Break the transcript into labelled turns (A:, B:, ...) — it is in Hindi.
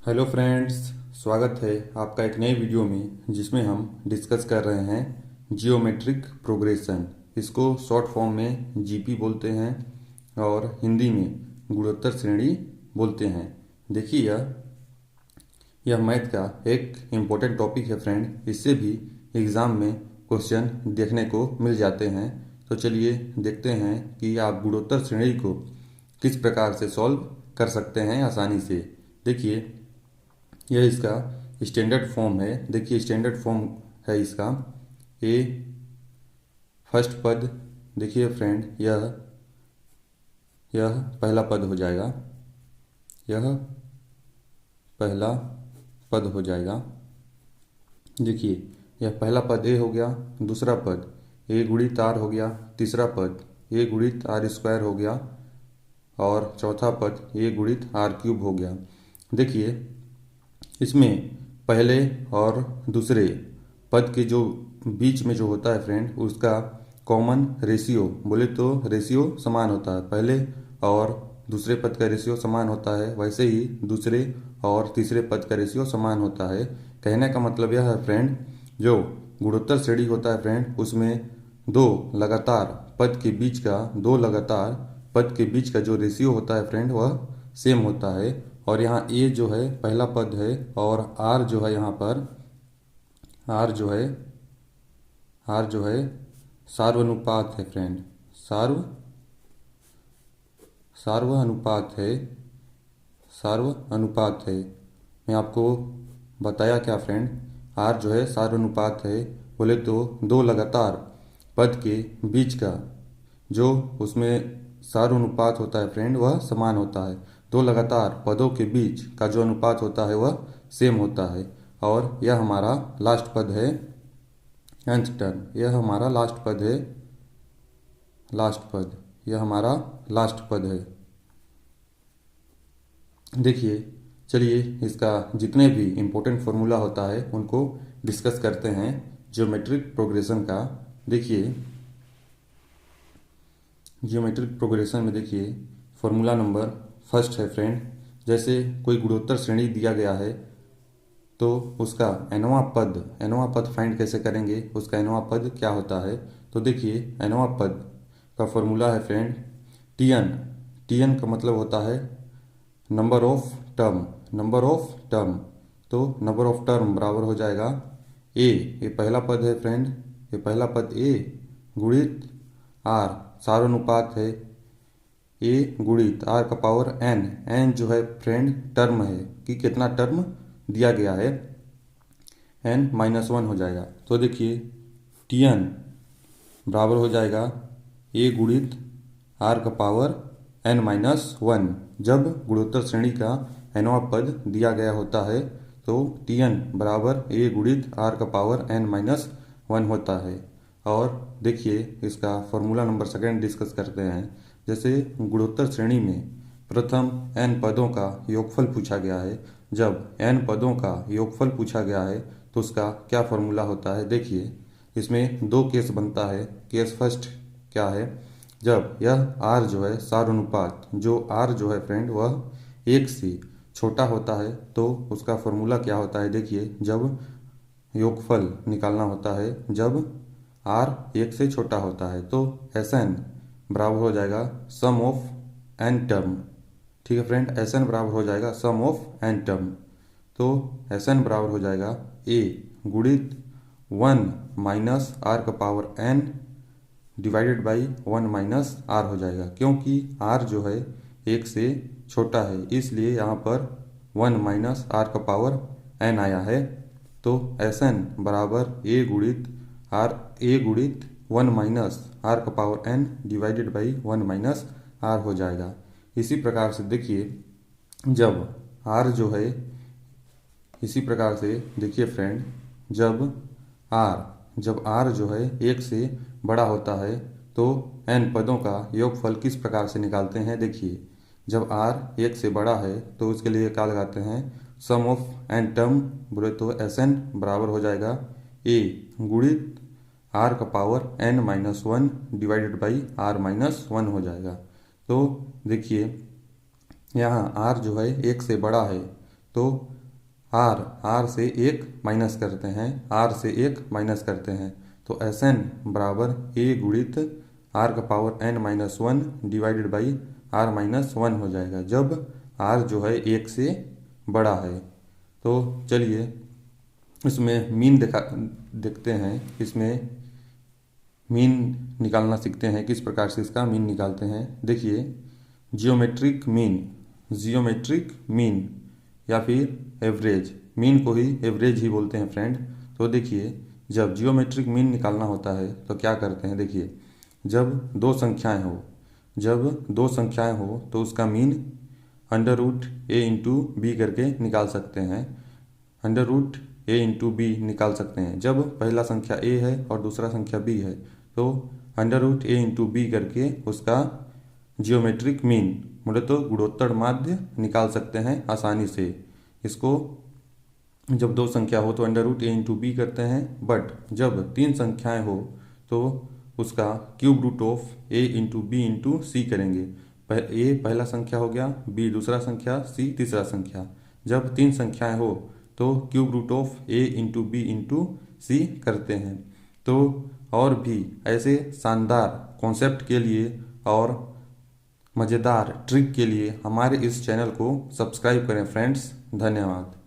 A: हेलो फ्रेंड्स, स्वागत है आपका एक नए वीडियो में जिसमें हम डिस्कस कर रहे हैं जियोमेट्रिक प्रोग्रेशन। इसको शॉर्ट फॉर्म में जीपी बोलते हैं और हिंदी में गुणोत्तर श्रेणी बोलते हैं। देखिए यह मैथ का एक इम्पोर्टेंट टॉपिक है फ्रेंड। इससे भी एग्ज़ाम में क्वेश्चन देखने को मिल जाते हैं। तो चलिए देखते हैं कि आप गुणोत्तर श्रेणी को किस प्रकार से सॉल्व कर सकते हैं आसानी से। देखिए यह इसका स्टैंडर्ड फॉर्म है। देखिए स्टैंडर्ड फॉर्म है इसका ए फर्स्ट पद। देखिए फ्रेंड यह पहला पद हो जाएगा, यह पहला पद हो जाएगा। देखिए यह पहला पद ए हो गया, दूसरा पद ए गुणित आर हो गया, तीसरा पद ए गुणित आर स्क्वायर हो गया और चौथा पद ए गुणित आर क्यूब हो गया। देखिए इसमें पहले और दूसरे पद के जो बीच में जो होता है फ्रेंड, उसका कॉमन रेशियो बोले तो रेशियो समान होता है। पहले और दूसरे पद का रेशियो समान होता है, वैसे ही दूसरे और तीसरे पद का रेशियो समान होता है। कहने का मतलब यह है फ्रेंड, जो गुणोत्तर श्रेणी होता है फ्रेंड, उसमें दो लगातार पद के बीच का जो रेशियो होता है फ्रेंड, वह सेम होता है। और यहाँ ए जो है पहला पद है और आर जो है यहाँ पर आर जो है सार्वनुपात है फ्रेंड, सार्वनुपात है। मैं आपको बताया क्या फ्रेंड, आर जो है सार्वनुपात है। बोले तो दो लगातार पद के बीच का जो उसमें सार्वनुपात होता है फ्रेंड, वह समान होता है। दो लगातार पदों के बीच का जो अनुपात होता है वह सेम होता है। और यह हमारा लास्ट पद है, nth टर्म। यह हमारा लास्ट पद है, यह हमारा लास्ट पद है। देखिए चलिए इसका जितने भी इम्पोर्टेंट फॉर्मूला होता है उनको डिस्कस करते हैं जियोमेट्रिक प्रोग्रेशन का। देखिए जियोमेट्रिक प्रोग्रेशन में देखिए फॉर्मूला नंबर फर्स्ट है फ्रेंड। जैसे कोई गुणोत्तर श्रेणी दिया गया है तो उसका nवां पद फाइंड कैसे करेंगे, उसका nवां पद क्या होता है। तो देखिए nवां पद का फॉर्मूला है फ्रेंड टीएन का मतलब होता है नंबर ऑफ टर्म। तो नंबर ऑफ टर्म बराबर हो जाएगा ये पहला पद है फ्रेंड, ये पहला पद ए गुणित आर, सार्वनुपात है ए गुणित आर का पावर एन जो है फ्रेंड टर्म है कि कितना टर्म दिया गया है, n-1 हो जाएगा। तो देखिए Tn बराबर हो जाएगा ए गुणित आर का पावर n-1। जब गुणोत्तर श्रेणी का nवां पद दिया गया होता है तो Tn बराबर ए गुणित आर का पावर n-1 होता है। और देखिए इसका फॉर्मूला नंबर सेकेंड डिस्कस करते हैं। जैसे गुणोत्तर श्रेणी में प्रथम n पदों का योगफल पूछा गया है। जब n पदों का योगफल पूछा गया है तो उसका क्या फॉर्मूला होता है। देखिए इसमें दो केस बनता है। केस फर्स्ट क्या है, जब यह r जो है सार्वनुपात, जो r जो है फ्रेंड वह एक से छोटा होता है तो उसका फॉर्मूला क्या होता है। देखिए जब योगफल निकालना होता है, जब r एक से छोटा होता है तो Sn बराबर हो जाएगा सम ऑफ n टर्म। ठीक है फ्रेंड, Sn बराबर हो जाएगा सम ऑफ n टर्म। तो Sn बराबर हो जाएगा a गुणित 1 माइनस आर का power n divided by 1 minus r हो जाएगा। क्योंकि r जो है एक से छोटा है इसलिए यहाँ पर 1 माइनस आर का पावर n आया है। तो Sn बराबर a गुणित 1 माइनस आर का power n divided by 1 minus r हो जाएगा। इसी प्रकार से देखिए जब r जो है, इसी प्रकार से देखिए फ्रेंड, जब r जो है एक से बड़ा होता है तो n पदों का योगफल किस प्रकार से निकालते हैं। देखिए जब r एक से बड़ा है तो उसके लिए क्या लगाते हैं, सम ऑफ n टर्म। बोले तो Sn बराबर हो जाएगा a गुणित r का power n-1 divided by r-1 हो जाएगा। तो देखिए यहाँ r जो है एक से बड़ा है तो आर से एक माइनस करते हैं, आर से एक माइनस करते हैं, तो एस एन बराबर ए गुणित आर का power n minus one divided by r minus one हो जाएगा, जब आर जो है एक से बड़ा है। तो चलिए इसमें मीन देखते हैं, इसमें मीन निकालना सीखते हैं, किस प्रकार से इसका मीन निकालते हैं। देखिए जियोमेट्रिक मीन या फिर एवरेज, मीन को ही एवरेज ही बोलते हैं फ्रेंड। तो देखिए जब जियोमेट्रिक मीन निकालना होता है तो क्या करते हैं, देखिए जब दो संख्याएं हो तो उसका mean under root A into B करके निकाल सकते हैं, under root A into B निकाल सकते हैं। जब पहला संख्या ए है और दूसरा संख्या बी है तो under root A into B करके उसका जियोमेट्रिक मीन बोले तो गुणोत्तर माध्य निकाल सकते हैं आसानी से। इसको जब दो संख्या हो तो under root A into B करते हैं, बट जब तीन संख्याएं हो तो उसका cube root of A into B into C करेंगे। ए पहला संख्या हो गया, बी दूसरा संख्या, सी तीसरा संख्या। जब तीन संख्याएं हो तो cube root of A into B into C करते हैं। तो और भी ऐसे शानदार कॉन्सेप्ट के लिए और मज़ेदार ट्रिक के लिए हमारे इस चैनल को सब्सक्राइब करें फ्रेंड्स। धन्यवाद।